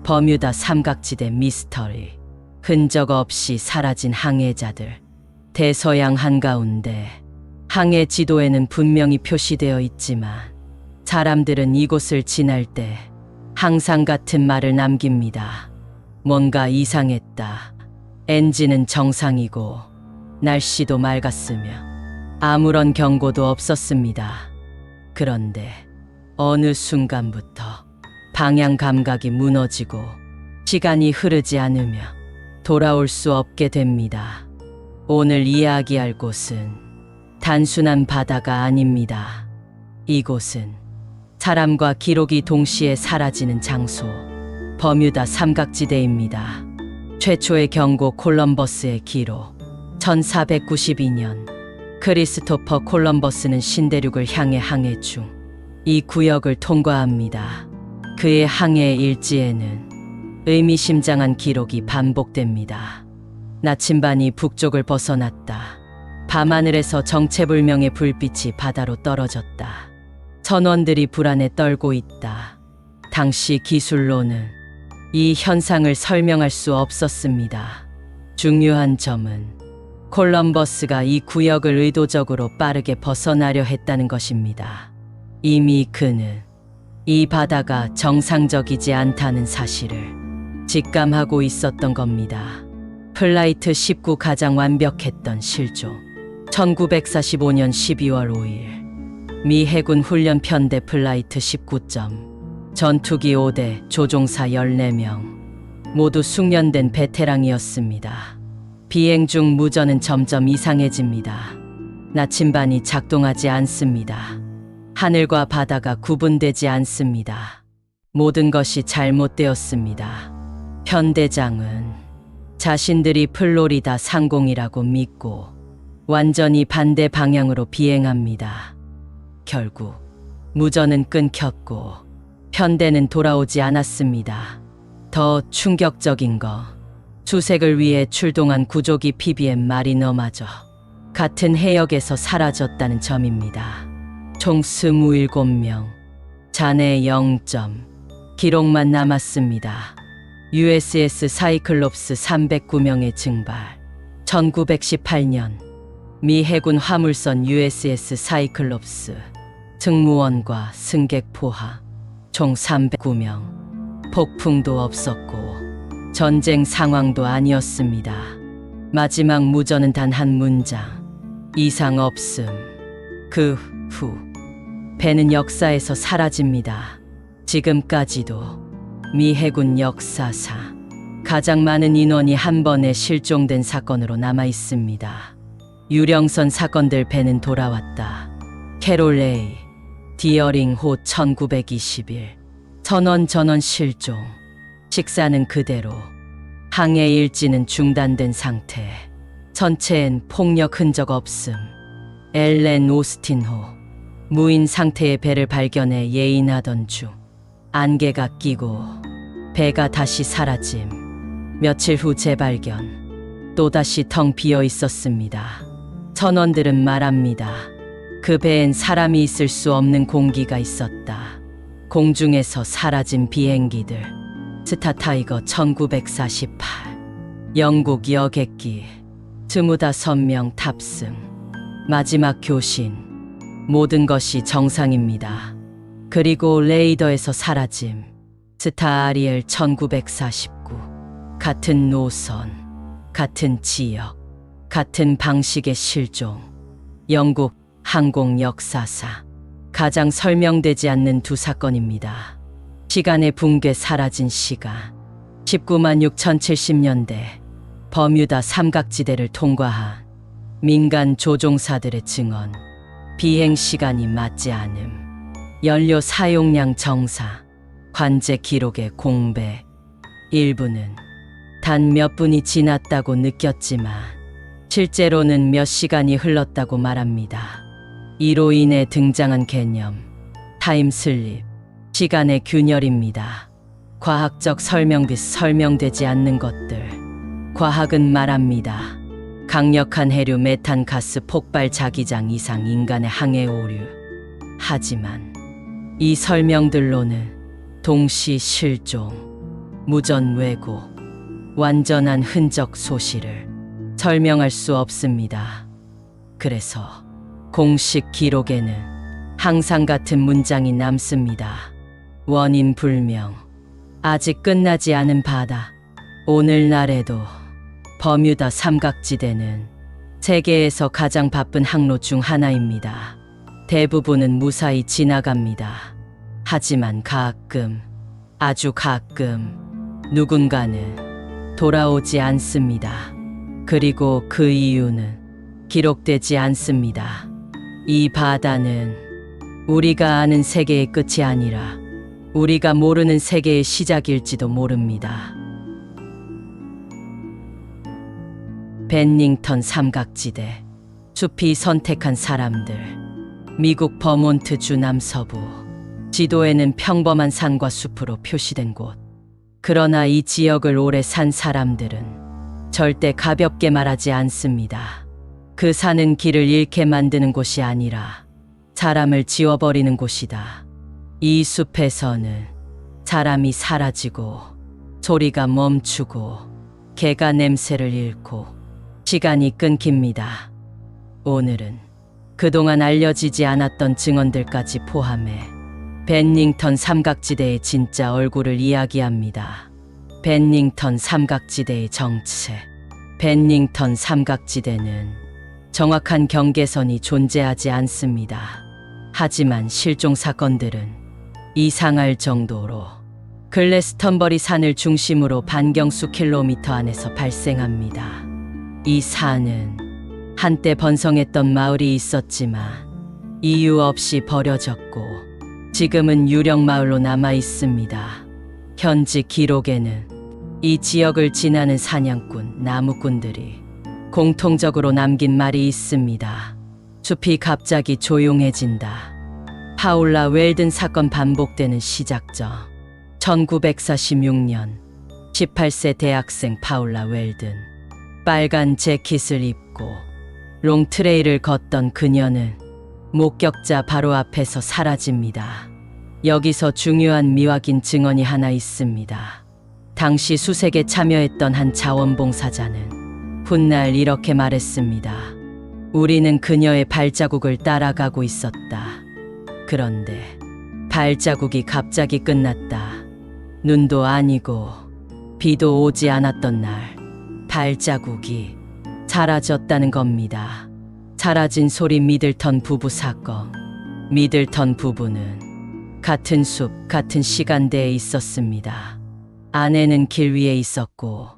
버뮤다 삼각지대 미스터리. 흔적 없이 사라진 항해자들. 대서양 한가운데 항해 지도에는 분명히 표시되어 있지만 사람들은 이곳을 지날 때 항상 같은 말을 남깁니다. 뭔가 이상했다. 엔진은 정상이고 날씨도 맑았으며 아무런 경고도 없었습니다. 그런데 어느 순간부터 방향 감각이 무너지고 시간이 흐르지 않으며 돌아올 수 없게 됩니다. 오늘 이야기할 곳은 단순한 바다가 아닙니다. 이곳은 사람과 기록이 동시에 사라지는 장소, 버뮤다 삼각지대입니다. 최초의 경고 콜럼버스의 기록. 1492년 크리스토퍼 콜럼버스는 신대륙을 향해 항해 중 이 구역을 통과합니다. 그의 항해 일지에는 의미심장한 기록이 반복됩니다. 나침반이 북쪽을 벗어났다. 밤하늘에서 정체불명의 불빛이 바다로 떨어졌다. 선원들이 불안에 떨고 있다. 당시 기술로는 이 현상을 설명할 수 없었습니다. 중요한 점은 콜럼버스가 이 구역을 의도적으로 빠르게 벗어나려 했다는 것입니다. 이미 그는 이 바다가 정상적이지 않다는 사실을 직감하고 있었던 겁니다. 플라이트 19 가장 완벽했던 실종. 1945년 12월 5일 미 해군 훈련 편대 플라이트 19점 전투기 5대 조종사 14명 모두 숙련된 베테랑이었습니다. 비행 중 무전은 점점 이상해집니다. 나침반이 작동하지 않습니다. 하늘과 바다가 구분되지 않습니다. 모든 것이 잘못되었습니다. 편대장은 자신들이 플로리다 상공이라고 믿고 완전히 반대 방향으로 비행합니다. 결국 무전은 끊겼고 편대는 돌아오지 않았습니다. 더 충격적인 거, 수색을 위해 출동한 구조기 PBM 마리너마저 같은 해역에서 사라졌다는 점입니다. 총 27명, 잔해 0점, 기록만 남았습니다. USS 사이클롭스 309명의 증발. 1918년 미 해군 화물선 USS 사이클롭스 승무원과 승객 포함 총 309명. 폭풍도 없었고 전쟁 상황도 아니었습니다. 마지막 무전은 단 한 문장. 이상 없음. 그 후 배는 역사에서 사라집니다. 지금까지도 미 해군 역사사 가장 많은 인원이 한 번에 실종된 사건으로 남아 있습니다. 유령선 사건들 배는 돌아왔다. 캐롤 레이, 디어링 호 1921 선원 전원 실종. 식사는 그대로. 항해 일지는 중단된 상태. 선체엔 폭력 흔적 없음. 엘렌 오스틴호 무인 상태의 배를 발견해 예인하던 중 안개가 끼고 배가 다시 사라짐. 며칠 후 재발견. 또다시 텅 비어 있었습니다. 선원들은 말합니다. 그 배엔 사람이 있을 수 없는 공기가 있었다. 공중에서 사라진 비행기들. 스타타이거 1948 영국 여객기 25명 탑승. 마지막 교신. 모든 것이 정상입니다. 그리고 레이더에서 사라짐. 스타 아리엘 1949 같은 노선, 같은 지역, 같은 방식의 실종. 영국 항공 역사사 가장 설명되지 않는 두 사건입니다. 시간의 붕괴 사라진 시간. 19만 6,070년대 버뮤다 삼각지대를 통과한 민간 조종사들의 증언. 비행 시간이 맞지 않음. 연료 사용량 정상. 관제 기록의 공백. 일부는 단 몇 분이 지났다고 느꼈지만 실제로는 몇 시간이 흘렀다고 말합니다. 이로 인해 등장한 개념 타임슬립, 시간의 균열입니다. 과학적 설명 듯 설명되지 않는 것들. 과학은 말합니다. 강력한 해류 메탄 가스 폭발 자기장 이상 인간의 항해 오류. 하지만 이 설명들로는 동시 실종, 무전외고, 완전한 흔적 소실을 설명할 수 없습니다. 그래서 공식 기록에는 항상 같은 문장이 남습니다. 원인 불명, 아직 끝나지 않은 바다. 오늘날에도 버뮤다 삼각지대는 세계에서 가장 바쁜 항로 중 하나입니다. 대부분은 무사히 지나갑니다. 하지만 가끔, 아주 가끔 누군가는 돌아오지 않습니다. 그리고 그 이유는 기록되지 않습니다. 이 바다는 우리가 아는 세계의 끝이 아니라 우리가 모르는 세계의 시작일지도 모릅니다. 베닝턴 삼각지대, 숲이 선택한 사람들. 미국 버몬트주 남서부. 지도에는 평범한 산과 숲으로 표시된 곳. 그러나 이 지역을 오래 산 사람들은 절대 가볍게 말하지 않습니다. 그 산은 길을 잃게 만드는 곳이 아니라 사람을 지워버리는 곳이다. 이 숲에서는 사람이 사라지고 소리가 멈추고 개가 냄새를 잃고 시간이 끊깁니다. 오늘은 그동안 알려지지 않았던 증언들까지 포함해 베닝턴 삼각지대의 진짜 얼굴을 이야기합니다. 베닝턴 삼각지대의 정체. 베닝턴 삼각지대는 정확한 경계선이 존재하지 않습니다. 하지만 실종 사건들은 이상할 정도로 글래스턴버리 산을 중심으로 반경수 킬로미터 안에서 발생합니다. 이 산은 한때 번성했던 마을이 있었지만 이유 없이 버려졌고 지금은 유령 마을로 남아 있습니다. 현지 기록에는 이 지역을 지나는 사냥꾼, 나무꾼들이 공통적으로 남긴 말이 있습니다. 숲이 갑자기 조용해진다. 파울라 웰든 사건 반복되는 시작점. 1946년 18세 대학생 파울라 웰든. 빨간 재킷을 입고 롱트레일을 걷던 그녀는 목격자 바로 앞에서 사라집니다. 여기서 중요한 미확인 증언이 하나 있습니다. 당시 수색에 참여했던 한 자원봉사자는 훗날 이렇게 말했습니다. 우리는 그녀의 발자국을 따라가고 있었다. 그런데 발자국이 갑자기 끝났다. 눈도 아니고 비도 오지 않았던 날 발자국이 사라졌다는 겁니다. 사라진 소리. 미들턴 부부 사건. 미들턴 부부는 같은 숲, 같은 시간대에 있었습니다. 아내는 길 위에 있었고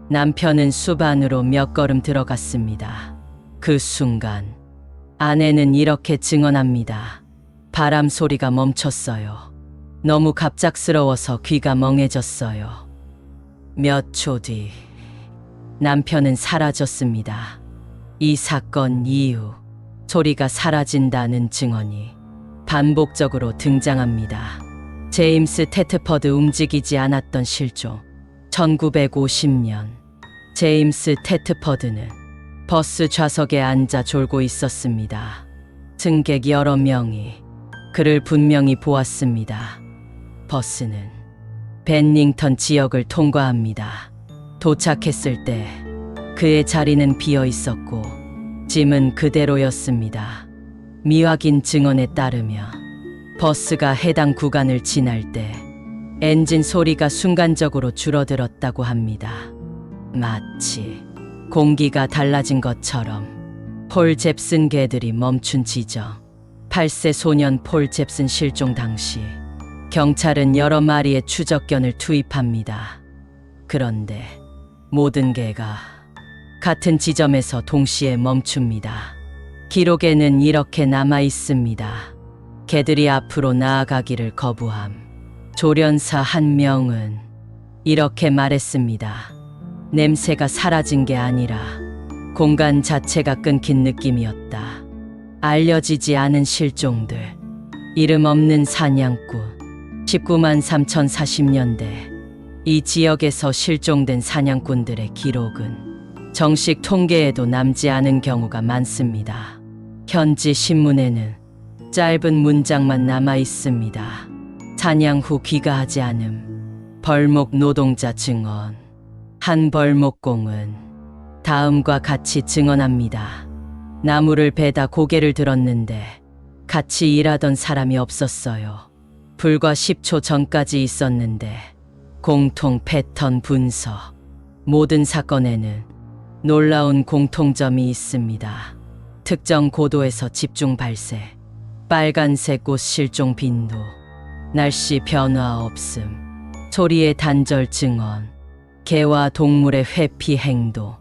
남편은 숲 안으로 몇 걸음 들어갔습니다. 그 순간 아내는 이렇게 증언합니다. 바람 소리가 멈췄어요. 너무 갑작스러워서 귀가 멍해졌어요. 몇 초 뒤 남편은 사라졌습니다. 이 사건 이후 소리가 사라진다는 증언이 반복적으로 등장합니다. 제임스 테트퍼드. 움직이지 않았던 실종. 1950년 제임스 테트퍼드는 버스 좌석에 앉아 졸고 있었습니다. 승객 여러 명이 그를 분명히 보았습니다. 버스는 베닝턴 지역을 통과합니다. 도착했을 때 그의 자리는 비어 있었고 짐은 그대로였습니다. 미확인 증언에 따르면 버스가 해당 구간을 지날 때 엔진 소리가 순간적으로 줄어들었다고 합니다. 마치 공기가 달라진 것처럼. 폴 잽슨. 개들이 멈춘 지점. 8세 소년 폴 잽슨 실종 당시 경찰은 여러 마리의 추적견을 투입합니다. 그런데 모든 개가 같은 지점에서 동시에 멈춥니다. 기록에는 이렇게 남아 있습니다. 개들이 앞으로 나아가기를 거부함. 조련사 한 명은 이렇게 말했습니다. 냄새가 사라진 게 아니라 공간 자체가 끊긴 느낌이었다. 알려지지 않은 실종들. 이름 없는 사냥꾼. 19만 3040년대 이 지역에서 실종된 사냥꾼들의 기록은 정식 통계에도 남지 않은 경우가 많습니다. 현지 신문에는 짧은 문장만 남아 있습니다. 사냥 후 귀가하지 않음. 벌목 노동자 증언. 한 벌목공은 다음과 같이 증언합니다. 나무를 베다 고개를 들었는데 같이 일하던 사람이 없었어요. 불과 10초 전까지 있었는데 공통 패턴 분석. 모든 사건에는 놀라운 공통점이 있습니다. 특정 고도에서 집중 발생. 빨간색 옷 실종 빈도. 날씨 변화 없음. 소리의 단절 증언. 개와 동물의 회피 행동.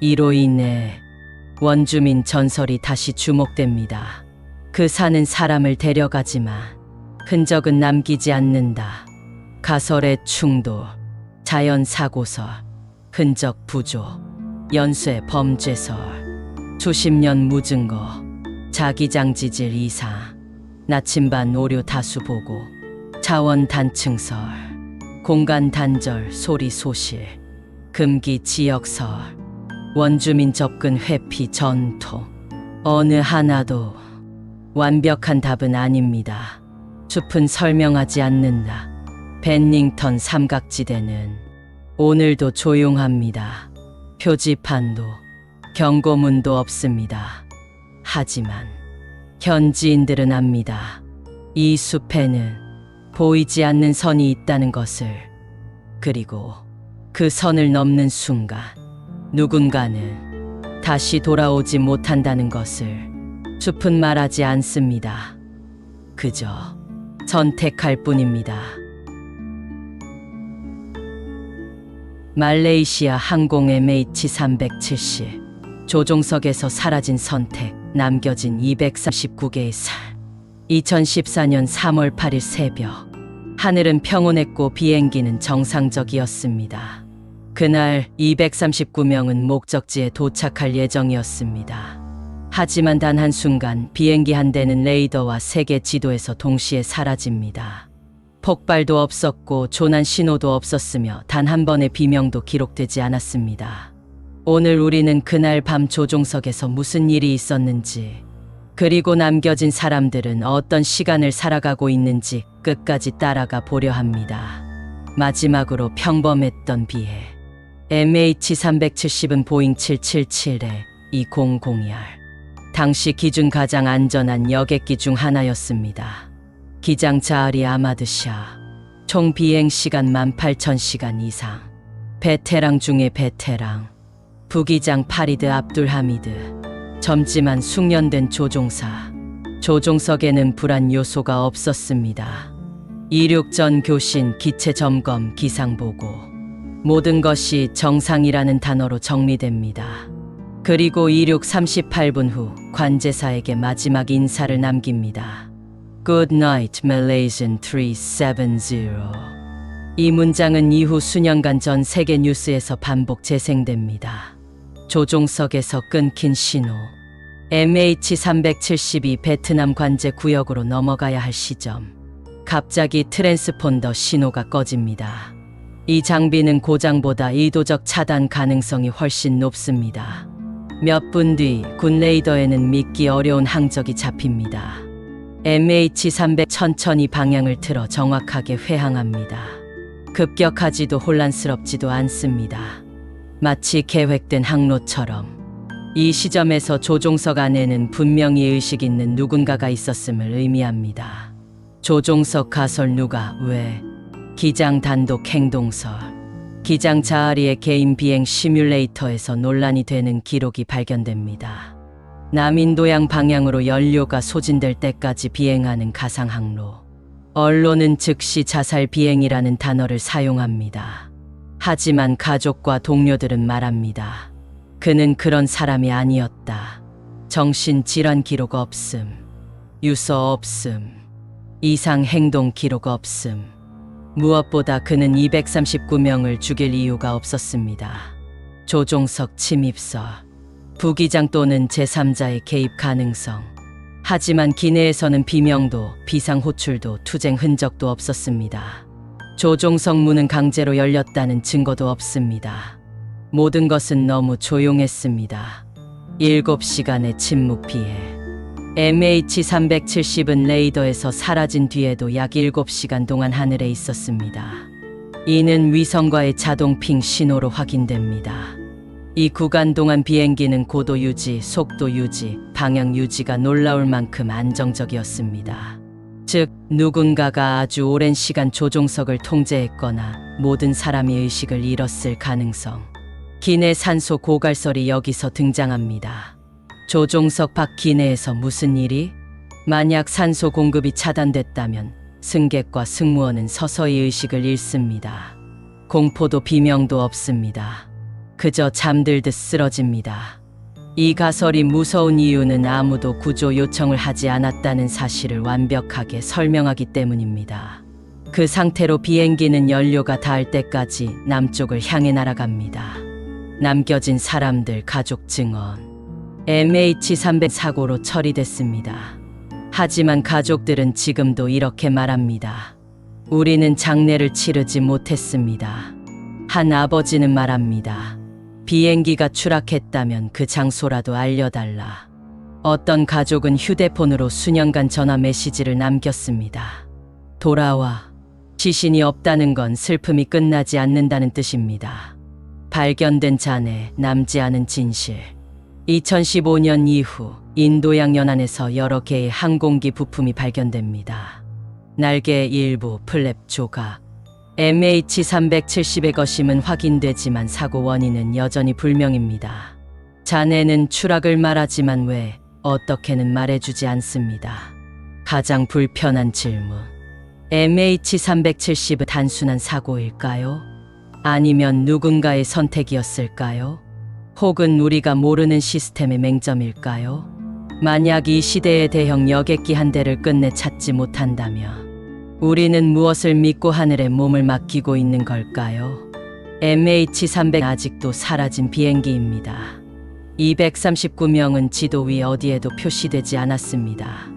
이로 인해 원주민 전설이 다시 주목됩니다. 그 산은 사람을 데려가지만 흔적은 남기지 않는다. 가설의 충돌, 자연 사고설, 흔적 부족, 연쇄 범죄설, 수십 년 무증거, 자기장 지질 이상, 나침반 오류 다수 보고, 차원 단층설, 공간 단절 소리 소실, 금기 지역설, 원주민 접근 회피 전통. 어느 하나도 완벽한 답은 아닙니다. 숲은 설명하지 않는다. 벤닝턴 삼각지대는 오늘도 조용합니다. 표지판도 경고문도 없습니다. 하지만 현지인들은 압니다. 이 숲에는 보이지 않는 선이 있다는 것을. 그리고 그 선을 넘는 순간 누군가는 다시 돌아오지 못한다는 것을. 숲은 말하지 않습니다. 그저 선택할 뿐입니다. 말레이시아 항공 MH370 조종석에서 사라진 선택, 남겨진 239개의 살. 2014년 3월 8일 새벽, 하늘은 평온했고 비행기는 정상적이었습니다. 그날 239명은 목적지에 도착할 예정이었습니다. 하지만 단 한순간 비행기 한 대는 레이더와 세계 지도에서 동시에 사라집니다. 폭발도 없었고 조난 신호도 없었으며 단 한 번의 비명도 기록되지 않았습니다. 오늘 우리는 그날 밤 조종석에서 무슨 일이 있었는지, 그리고 남겨진 사람들은 어떤 시간을 살아가고 있는지 끝까지 따라가 보려 합니다. 마지막으로 평범했던 비행. MH370은 보잉 777-200ER. 당시 기준 가장 안전한 여객기 중 하나였습니다. 기장 자아리 아마드 샤. 총 비행 시간 18,000시간 이상. 베테랑 중에 베테랑. 부기장 파리드 압둘 하미드. 젊지만 숙련된 조종사. 조종석에는 불안 요소가 없었습니다. 이륙 전 교신, 기체 점검, 기상 보고. 모든 것이 정상이라는 단어로 정리됩니다. 그리고 이륙 38분 후 관제사에게 마지막 인사를 남깁니다. Good night, Malaysian 370. 이 문장은 이후 수년간 전 세계 뉴스에서 반복 재생됩니다. 조종석에서 끊긴 신호. MH372 베트남 관제 구역으로 넘어가야 할 시점. 갑자기 트랜스폰더 신호가 꺼집니다. 이 장비는 고장보다 의도적 차단 가능성이 훨씬 높습니다. 몇 분 뒤 군 레이더에는 믿기 어려운 항적이 잡힙니다. MH300 천천히 방향을 틀어 정확하게 회항합니다. 급격하지도 혼란스럽지도 않습니다. 마치 계획된 항로처럼. 이 시점에서 조종석 안에는 분명히 의식 있는 누군가가 있었음을 의미합니다. 조종석 가설 누가, 왜, 기장 단독 행동설. 기장 자아리의 개인 비행 시뮬레이터에서 논란이 되는 기록이 발견됩니다. 남인도양 방향으로 연료가 소진될 때까지 비행하는 가상 항로. 언론은 즉시 자살 비행이라는 단어를 사용합니다. 하지만 가족과 동료들은 말합니다. 그는 그런 사람이 아니었다. 정신질환 기록 없음. 유서 없음. 이상 행동 기록 없음. 무엇보다 그는 239명을 죽일 이유가 없었습니다. 조종석 침입설. 부기장 또는 제3자의 개입 가능성. 하지만 기내에서는 비명도, 비상 호출도, 투쟁 흔적도 없었습니다. 조종석 문은 강제로 열렸다는 증거도 없습니다. 모든 것은 너무 조용했습니다. 7시간의 침묵 피해. MH370은 레이더에서 사라진 뒤에도 약 7시간 동안 하늘에 있었습니다. 이는 위성과의 자동 핑 신호로 확인됩니다. 이 구간 동안 비행기는 고도 유지, 속도 유지, 방향 유지가 놀라울 만큼 안정적이었습니다. 즉, 누군가가 아주 오랜 시간 조종석을 통제했거나 모든 사람이 의식을 잃었을 가능성. 기내 산소 고갈설이 여기서 등장합니다. 조종석 밖 기내에서 무슨 일이? 만약 산소 공급이 차단됐다면 승객과 승무원은 서서히 의식을 잃습니다. 공포도 비명도 없습니다. 그저 잠들듯 쓰러집니다. 이 가설이 무서운 이유는 아무도 구조 요청을 하지 않았다는 사실을 완벽하게 설명하기 때문입니다. 그 상태로 비행기는 연료가 닿을 때까지 남쪽을 향해 날아갑니다. 남겨진 사람들 가족 증언. MH300 사고로 처리됐습니다. 하지만 가족들은 지금도 이렇게 말합니다. 우리는 장례를 치르지 못했습니다. 한 아버지는 말합니다. 비행기가 추락했다면 그 장소라도 알려달라. 어떤 가족은 휴대폰으로 수년간 전화 메시지를 남겼습니다. 돌아와. 시신이 없다는 건 슬픔이 끝나지 않는다는 뜻입니다. 발견된 잔해 남지 않은 진실. 2015년 이후 인도양 연안에서 여러 개의 항공기 부품이 발견됩니다. 날개의 일부, 플랩 조각. MH370의 것임은 확인되지만 사고 원인은 여전히 불명입니다. 잔해는 추락을 말하지만 왜, 어떻게는 말해주지 않습니다. 가장 불편한 질문. MH370은 단순한 사고일까요? 아니면 누군가의 선택이었을까요? 혹은 우리가 모르는 시스템의 맹점일까요? 만약 이 시대의 대형 여객기 한 대를 끝내 찾지 못한다면 우리는 무엇을 믿고 하늘에 몸을 맡기고 있는 걸까요? MH300 아직도 사라진 비행기입니다. 239명은 지도 위 어디에도 표시되지 않았습니다.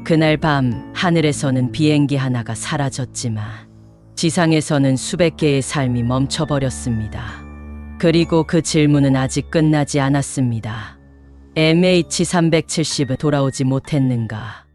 그날 밤 하늘에서는 비행기 하나가 사라졌지만 지상에서는 수백 개의 삶이 멈춰버렸습니다. 그리고 그 질문은 아직 끝나지 않았습니다. MH370은 돌아오지 못했는가?